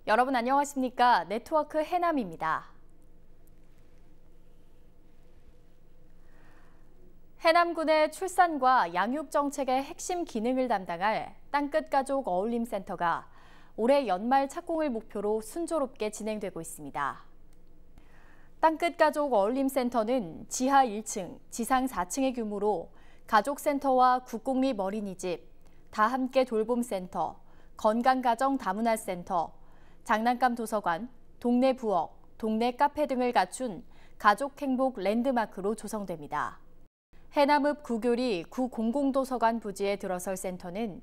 여러분 안녕하십니까? 네트워크 해남입니다. 해남군의 출산과 양육 정책의 핵심 기능을 담당할 땅끝 가족 어울림센터가 올해 연말 착공을 목표로 순조롭게 진행되고 있습니다. 땅끝 가족 어울림센터는 지하 1층, 지상 4층의 규모로 가족센터와 국공립 어린이집, 다함께 돌봄센터, 건강가정 다문화센터, 장난감 도서관, 동네 부엌, 동네 카페 등을 갖춘 가족 행복 랜드마크로 조성됩니다. 해남읍 구교리 구공공도서관 부지에 들어설 센터는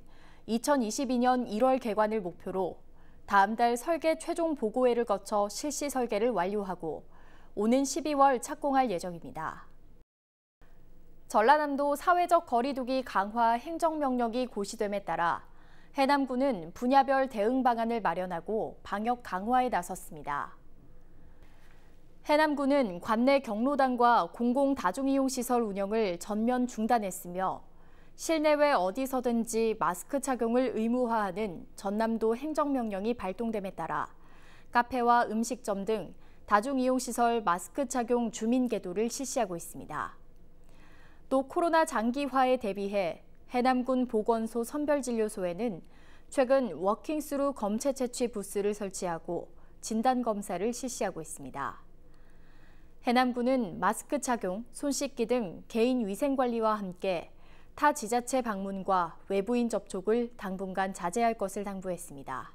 2022년 1월 개관을 목표로 다음 달 설계 최종 보고회를 거쳐 실시 설계를 완료하고 오는 12월 착공할 예정입니다. 전라남도 사회적 거리두기 강화 행정명령이 고시됨에 따라 해남군은 분야별 대응 방안을 마련하고 방역 강화에 나섰습니다. 해남군은 관내 경로당과 공공다중이용시설 운영을 전면 중단했으며 실내외 어디서든지 마스크 착용을 의무화하는 전남도 행정명령이 발동됨에 따라 카페와 음식점 등 다중이용시설 마스크 착용 주민계도를 실시하고 있습니다. 또 코로나 장기화에 대비해 해남군 보건소 선별진료소에는 최근 워킹스루 검체 채취 부스를 설치하고 진단검사를 실시하고 있습니다. 해남군은 마스크 착용, 손 씻기 등 개인 위생관리와 함께 타 지자체 방문과 외부인 접촉을 당분간 자제할 것을 당부했습니다.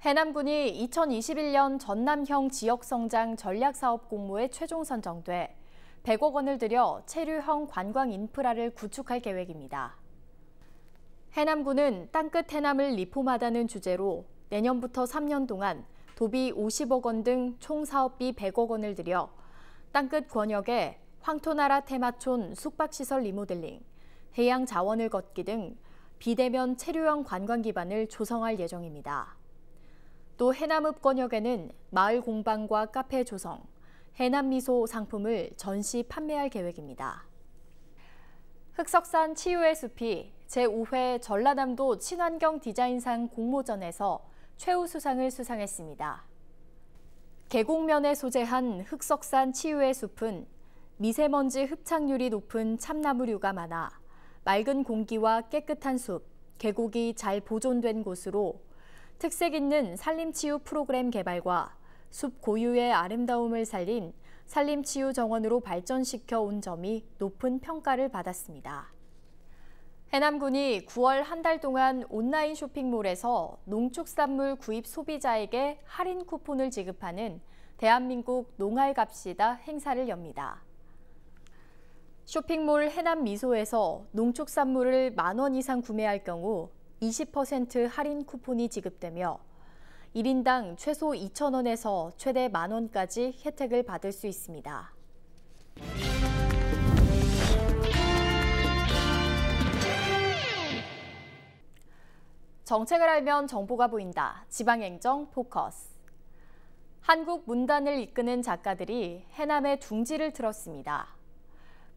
해남군이 2021년 전남형 지역성장 전략사업 공모에 최종 선정돼 100억 원을 들여 체류형 관광 인프라를 구축할 계획입니다. 해남군은 땅끝 해남을 리폼하다는 주제로 내년부터 3년 동안 도비 50억 원 등 총 사업비 100억 원을 들여 땅끝 권역에 황토나라 테마촌 숙박시설 리모델링, 해양 자원을 걷기 등 비대면 체류형 관광 기반을 조성할 예정입니다. 또 해남읍 권역에는 마을 공방과 카페 조성, 해남미소 상품을 전시 판매할 계획입니다. 흑석산 치유의 숲이 제5회 전라남도 친환경 디자인상 공모전에서 최우수상을 수상했습니다. 계곡면에 소재한 흑석산 치유의 숲은 미세먼지 흡착률이 높은 참나무류가 많아 맑은 공기와 깨끗한 숲, 계곡이 잘 보존된 곳으로 특색 있는 산림치유 프로그램 개발과 숲 고유의 아름다움을 살린 산림치유 정원으로 발전시켜 온 점이 높은 평가를 받았습니다. 해남군이 9월 한 달 동안 온라인 쇼핑몰에서 농축산물 구입 소비자에게 할인 쿠폰을 지급하는 대한민국 농알갑시다 행사를 엽니다. 쇼핑몰 해남미소에서 농축산물을 만 원 이상 구매할 경우 20% 할인 쿠폰이 지급되며 1인당 최소 2,000원에서 최대 만 원까지 혜택을 받을 수 있습니다. 정책을 알면 정보가 보인다. 지방행정 포커스. 한국 문단을 이끄는 작가들이 해남에 둥지를 틀었습니다.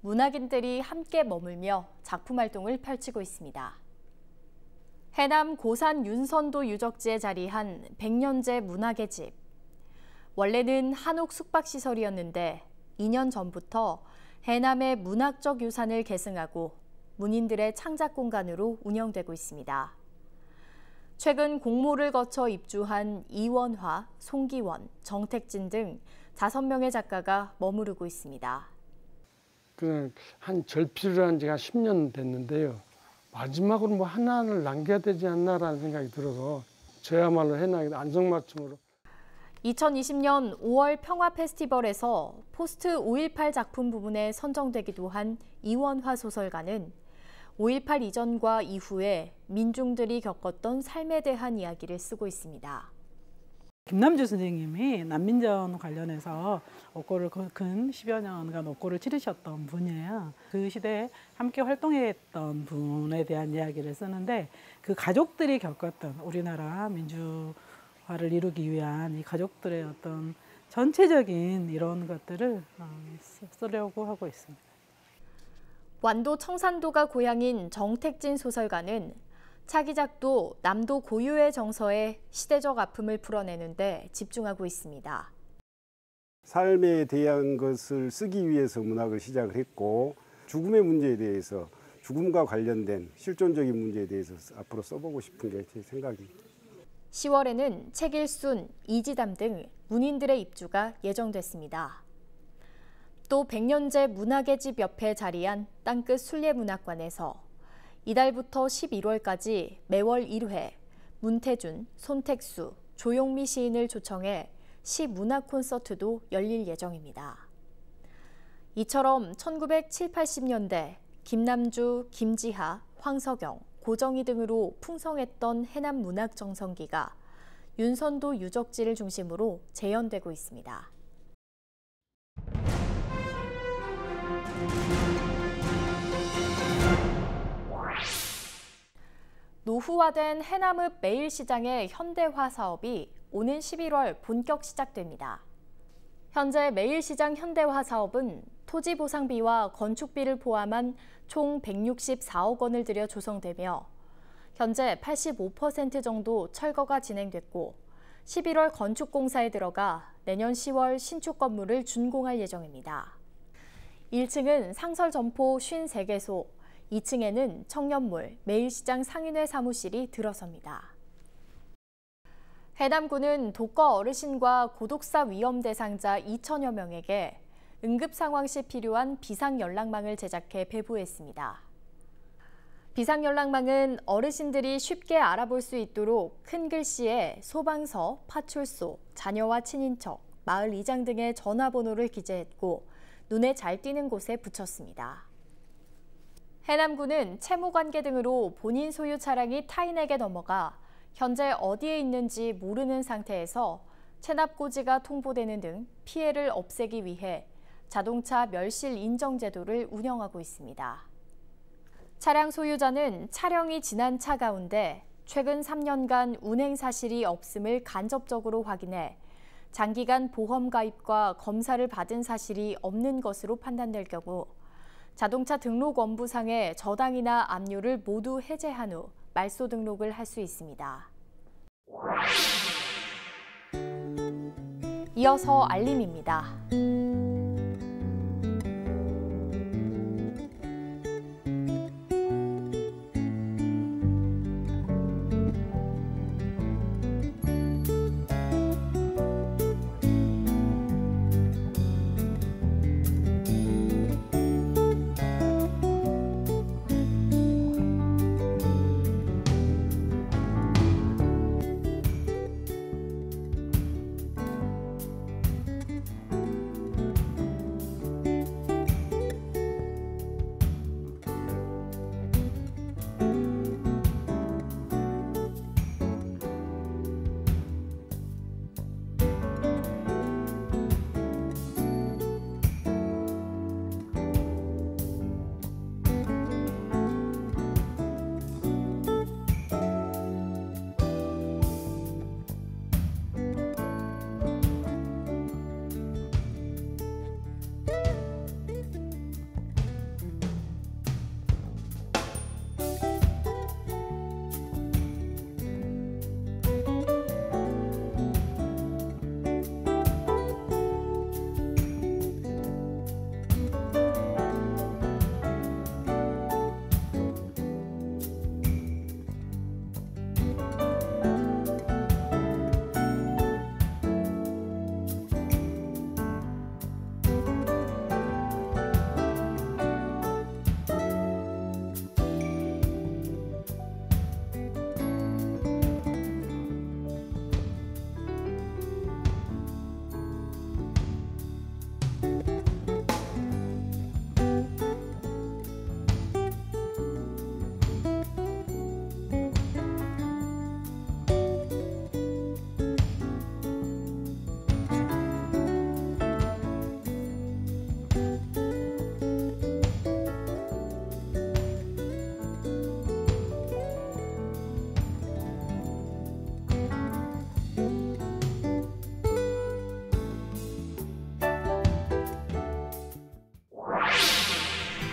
문학인들이 함께 머물며 작품 활동을 펼치고 있습니다. 해남 고산 윤선도 유적지에 자리한 100년제 문학의 집. 원래는 한옥 숙박시설이었는데 2년 전부터 해남의 문학적 유산을 계승하고 문인들의 창작 공간으로 운영되고 있습니다. 최근 공모를 거쳐 입주한 이원화, 송기원, 정택진 등 5명의 작가가 머무르고 있습니다. 한 절필을 한 지가 10년 됐는데요. 마지막으로 뭐 하나를 남겨야 되지 않나라는 생각이 들어서 저야말로 해남의 안성맞춤으로. 2020년 5월 평화 페스티벌에서 포스트 5.18 작품 부문에 선정되기도 한 이원화 소설가는 5.18 이전과 이후에 민중들이 겪었던 삶에 대한 이야기를 쓰고 있습니다. 김남주 선생님이 난민전 관련해서 옥고를 근 10여 년간 옥고를 치르셨던 분이에요. 그 시대에 함께 활동했던 분에 대한 이야기를 쓰는데 그 가족들이 겪었던 우리나라 민주화를 이루기 위한 이 가족들의 어떤 전체적인 이런 것들을 쓰려고 하고 있습니다. 완도 청산도가 고향인 정택진 소설가는 차기작도 남도 고유의 정서에 시대적 아픔을 풀어내는데 집중하고 있습니다. 삶에 대한 것을 쓰기 위해서 문학을 시작을 했고 죽음의 문제에 대해서 죽음과 관련된 실존적인 문제에 대해서 앞으로 써보고 싶은 게 제 생각입니다. 10월에는 책일순, 이지담 등 문인들의 입주가 예정됐습니다. 또 백년제 문학의 집 옆에 자리한 땅끝 순례문학관에서 이달부터 11월까지 매월 1회 문태준, 손택수, 조용미 시인을 초청해 시 문학 콘서트도 열릴 예정입니다. 이처럼 1970, 80년대 김남주, 김지하, 황석영, 고정희 등으로 풍성했던 해남 문학 정성기가 윤선도 유적지를 중심으로 재현되고 있습니다. 노후화된 해남읍 매일시장의 현대화 사업이 오는 11월 본격 시작됩니다. 현재 매일시장 현대화 사업은 토지 보상비와 건축비를 포함한 총 164억 원을 들여 조성되며 현재 85% 정도 철거가 진행됐고 11월 건축공사에 들어가 내년 10월 신축 건물을 준공할 예정입니다. 1층은 상설 점포 53개소, 2층에는 청년몰, 매일시장 상인회 사무실이 들어섭니다. 해남군은 독거 어르신과 고독사 위험 대상자 2천여 명에게 응급 상황 시 필요한 비상연락망을 제작해 배부했습니다. 비상연락망은 어르신들이 쉽게 알아볼 수 있도록 큰 글씨에 소방서, 파출소, 자녀와 친인척, 마을 이장 등의 전화번호를 기재했고 눈에 잘 띄는 곳에 붙였습니다. 해남군은 채무관계 등으로 본인 소유 차량이 타인에게 넘어가 현재 어디에 있는지 모르는 상태에서 체납고지가 통보되는 등 피해를 없애기 위해 자동차 멸실 인정 제도를 운영하고 있습니다. 차량 소유자는 차량이 지난 차 가운데 최근 3년간 운행 사실이 없음을 간접적으로 확인해 장기간 보험 가입과 검사를 받은 사실이 없는 것으로 판단될 경우 자동차 등록 원부상의 저당이나 압류를 모두 해제한 후 말소 등록을 할 수 있습니다. 이어서 알림입니다.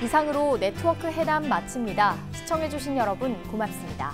이상으로 네트워크 해남 마칩니다. 시청해주신 여러분 고맙습니다.